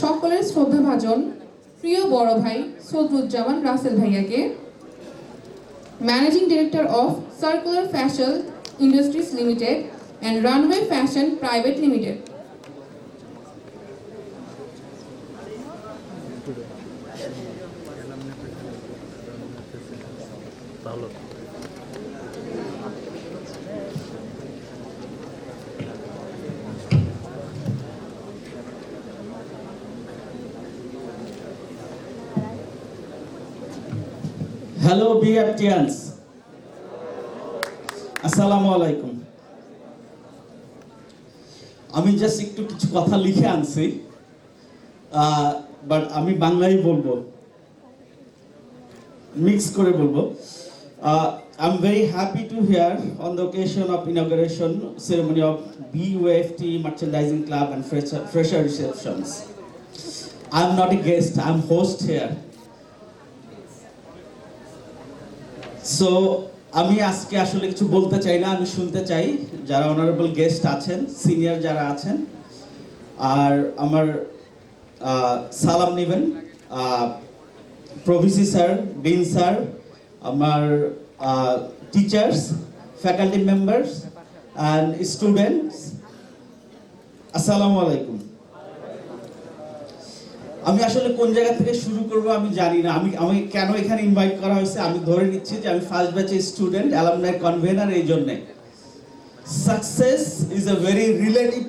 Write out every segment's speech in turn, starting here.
সকলের শ্রদ্ধাভাজন প্রিয় বড় ভাই সদরুজ্জামান রাসেল ভাইয়াকে, managing director of circular fashion industries limited and runway fashion private limited. Hello BFTians, আসসালামু আলাইকুম। আমি জাস্ট একটু কিছু কথা লিখে আনছি, বাট আমি বাংলায় বলবো, মিক্স করে বলবো। I'm very happy to hear on the occasion of inauguration ceremony of BUFT Merchandising Club and Fresher Receptions. I'm not a guest, I'm host here. So আমি আজকে আসলে কিছু বলতে চাই না, আমি শুনতে চাই যারা অনারেবল গেস্ট আছেন, সিনিয়র যারা আছেন, আর আমার সালাম নেবেন প্রভিসি স্যার, ডিন স্যার, আমার teachers, faculty members and students, আসসালামু আলাইকুম। আমি আসলে কোন জায়গা থেকে শুরু করব আমি জানি না। আমি কেন এখানে ইনভাইট করা হয়েছে আমি ধরে নিচ্ছি যে আমি ফার্স্ট ব্যাচের স্টুডেন্ট, অ্যালামনাই কনভেনার। এই জন্যে success is a very relative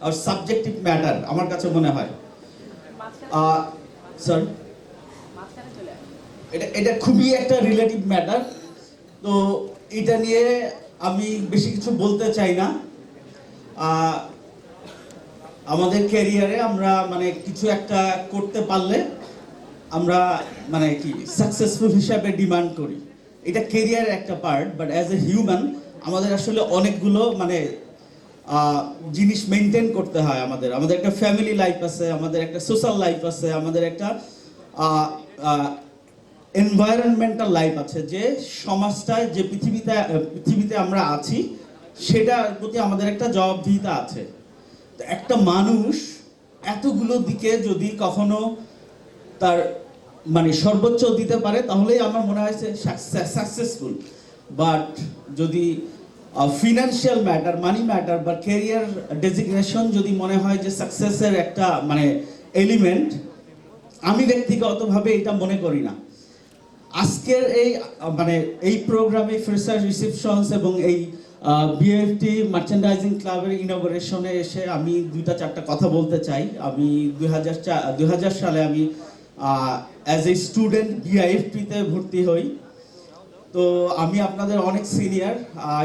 আর সাবজেক্টিভ ম্যাটার আমার কাছে মনে হয়। সরি, এটা খুবই একটা রিলেটিভ ম্যাটার। তো এটা নিয়ে আমি বেশি কিছু বলতে চাই না। আমাদের ক্যারিয়ারে আমরা মানে কিছু একটা করতে পারলে আমরা মানে কি সাকসেসফুল হিসাবে ডিমান্ড করি, এটা ক্যারিয়ারের একটা part. But as a human আমাদের আসলে অনেকগুলো মানে জিনিস মেনটেন করতে হয়। আমাদের একটা ফ্যামিলি লাইফ আছে, আমাদের একটা সোশ্যাল লাইফ আছে, আমাদের একটা এনভায়রনমেন্টাল লাইফ আছে। যে সমাজটায় যে পৃথিবীতে আমরা আছি সেটার প্রতি আমাদের একটা জবাবদিহিতা আছে। একটা মানুষ এতগুলো দিকে যদি কখনো তার মানে সর্বোচ্চ দিতে পারে তাহলেই আমার মনে হয় সাকসেসফুল। বাট যদি ফিনান্সিয়াল ম্যাটার, মানি ম্যাটার বা ক্যারিয়ার ডেজিগনেশন যদি মনে হয় যে সাকসেসের একটা মানে এলিমেন্ট, আমি ব্যক্তিগতভাবে এটা মনে করি না। আজকের এই প্রোগ্রামে ফ্রেশার রিসেপশনস এবং এই BFT মার্চেন্ডাইজিং ক্লাবের ইনগরেশনে এসে আমি দুইটা চারটা কথা বলতে চাই। আমি 2000 সালে আমি অ্যাজ এ স্টুডেন্ট BIFT-তে ভর্তি হই। তো আমি আপনাদের অনেক সিনিয়র,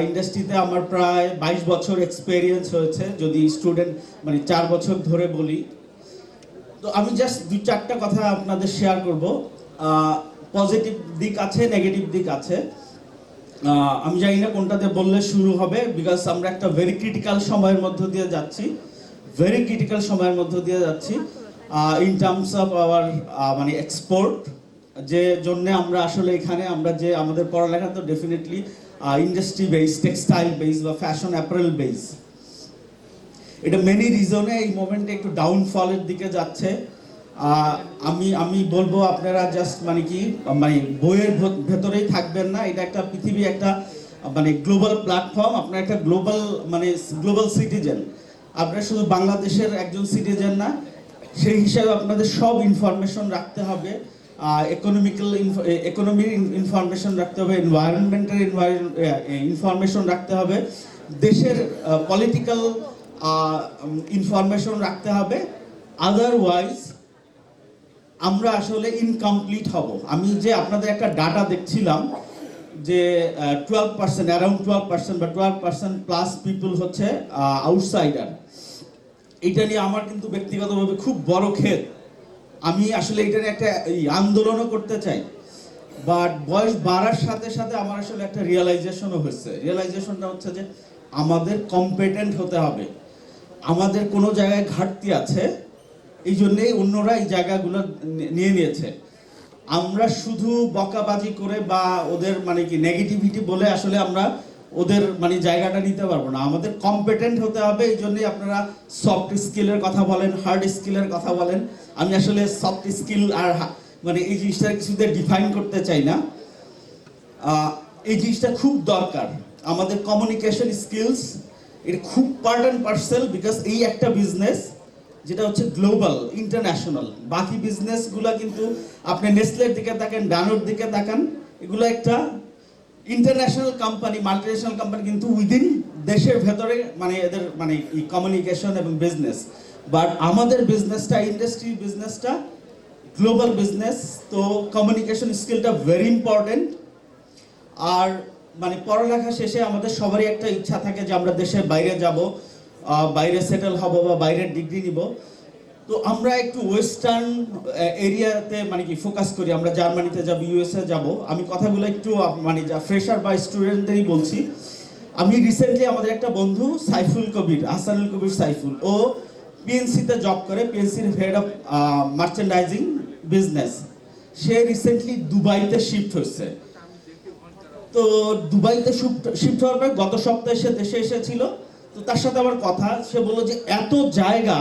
ইন্ডাস্ট্রিতে আমার প্রায় 22 বছর এক্সপেরিয়েন্স হয়েছে, যদি স্টুডেন্ট মানে 4 বছর ধরে বলি। তো আমি জাস্ট দুই চারটা কথা আপনাদের শেয়ার করব। পজিটিভ দিক আছে, নেগেটিভ দিক আছে। আমি জানি না কোনটাতে বললে শুরু হবে, বিকজ আমরা একটা ভেরি ক্রিটিক্যাল সময়ের মধ্য দিয়ে যাচ্ছি, ইন টার্মস অফ আওয়ার মানে এক্সপোর্ট। যে জন্য আমরা আসলে এখানে আমরা যে আমাদের পড়ালেখা তো definitely industry base, textile base বা ফ্যাশন অ্যাপারেল বেস। এটা মেনি রিজনে এই মোমেন্টে একটু ডাউনফলের দিকে যাচ্ছে। আমি বলবো আপনারা জাস্ট মানে কি মানে বইয়ের ভেতরেই থাকবেন না। এটা একটা পৃথিবী, একটা মানে গ্লোবাল প্ল্যাটফর্ম। আপনারা একটা গ্লোবাল সিটিজেন। আপনারা শুধু বাংলাদেশের একজন সিটিজেন না, সেই হিসাবে আপনাদের সব ইনফরমেশন রাখতে হবে। ইকোনমির ইনফরমেশন রাখতে হবে, এনভায়রনমেন্টের ইনফরমেশন রাখতে হবে, দেশের পলিটিক্যাল ইনফরমেশন রাখতে হবে। আদারওয়াইজ আমরা আসলে ইনকমপ্লিট হব। আমি যে আপনাদের একটা ডাটা দেখছিলাম যে 12%, অ্যারাউন্ড 12% বা 12% প্লাস পিপল হচ্ছে আউটসাইডার। এটা নিয়ে আমার কিন্তু ব্যক্তিগতভাবে খুব বড় ক্ষেত। আমি আসলে এটা নিয়ে একটা আন্দোলনও করতে চাই। বাট বয়স বাড়ার সাথে সাথে আমার আসলে একটা রিয়েলাইজেশনও হচ্ছে। রিয়েলাইজেশনটা হচ্ছে যে আমাদের কম্পিটেন্ট হতে হবে। আমাদের কোনো জায়গায় ঘাটতি আছে, এই জন্যেই অন্যরা এই জায়গাগুলো নিয়েছে। আমরা শুধু বকাবাজি করে বা ওদের মানে কি নেগেটিভিটি বলে আসলে আমরা ওদের মানে জায়গাটা নিতে পারবো না। আমাদের কম্পিটেন্ট হতে হবে, এই জন্যই আপনারা সফট স্কিলের কথা বলেন, হার্ড স্কিলের কথা বলেন। আমি আসলে সফট স্কিল আর মানে এই জিনিসটা কিছুতে ডিফাইন করতে চাই না। এই জিনিসটা খুব দরকার, আমাদের কমিউনিকেশন স্কিলস এটা খুব পার্ট অ্যান্ড পার্সেল, বিকজ এই একটা বিজনেস যেটা হচ্ছে গ্লোবাল, ইন্টারন্যাশনাল। বাকি বিজনেসগুলো কিন্তু আপনি নেসলের দিকে তাকান, ডানোর দিকে তাকান, এগুলো একটা ইন্টারন্যাশনাল কোম্পানি, মাল্টিনেশনাল কোম্পানি, কিন্তু উইদিন দেশের ভেতরে মানে এদের মানে এই কমিউনিকেশন এবং বিজনেস। বাট আমাদের বিজনেসটা, ইন্ডাস্ট্রি বিজনেসটা গ্লোবাল বিজনেস, তো কমিউনিকেশন স্কিলটা ভেরি ইম্পর্টেন্ট। আর মানে পড়ালেখা শেষে আমাদের সবারই একটা ইচ্ছা থাকে যে আমরা দেশের বাইরে যাব, বাইরে সেটেল হব বা বাইরের ডিগ্রি নিব। তো আমরা একটু ওয়েস্টার্ন এরিয়াতে মানে কি ফোকাস করি, আমরা জার্মানিতে যাব, ইউএসএ যাব। আমি কথাগুলো একটু মানে যা ফ্রেশার বা স্টুডেন্টদেরই বলছি। আমি রিসেন্টলি আমাদের একটা বন্ধু সাইফুল কবির, হাসানুল কবির সাইফুল, ও পিএনসিতে জব করে, পিএনসির হেড অফ মার্চেন্ডাইজিং বিজনেস। সে রিসেন্টলি দুবাইতে শিফট হয়েছে। তো দুবাইতে শিফট হওয়ার পর গত সপ্তাহে সে দেশে এসেছিল। তো তার সাথে আমার কথা, সে বললো যে এত জায়গা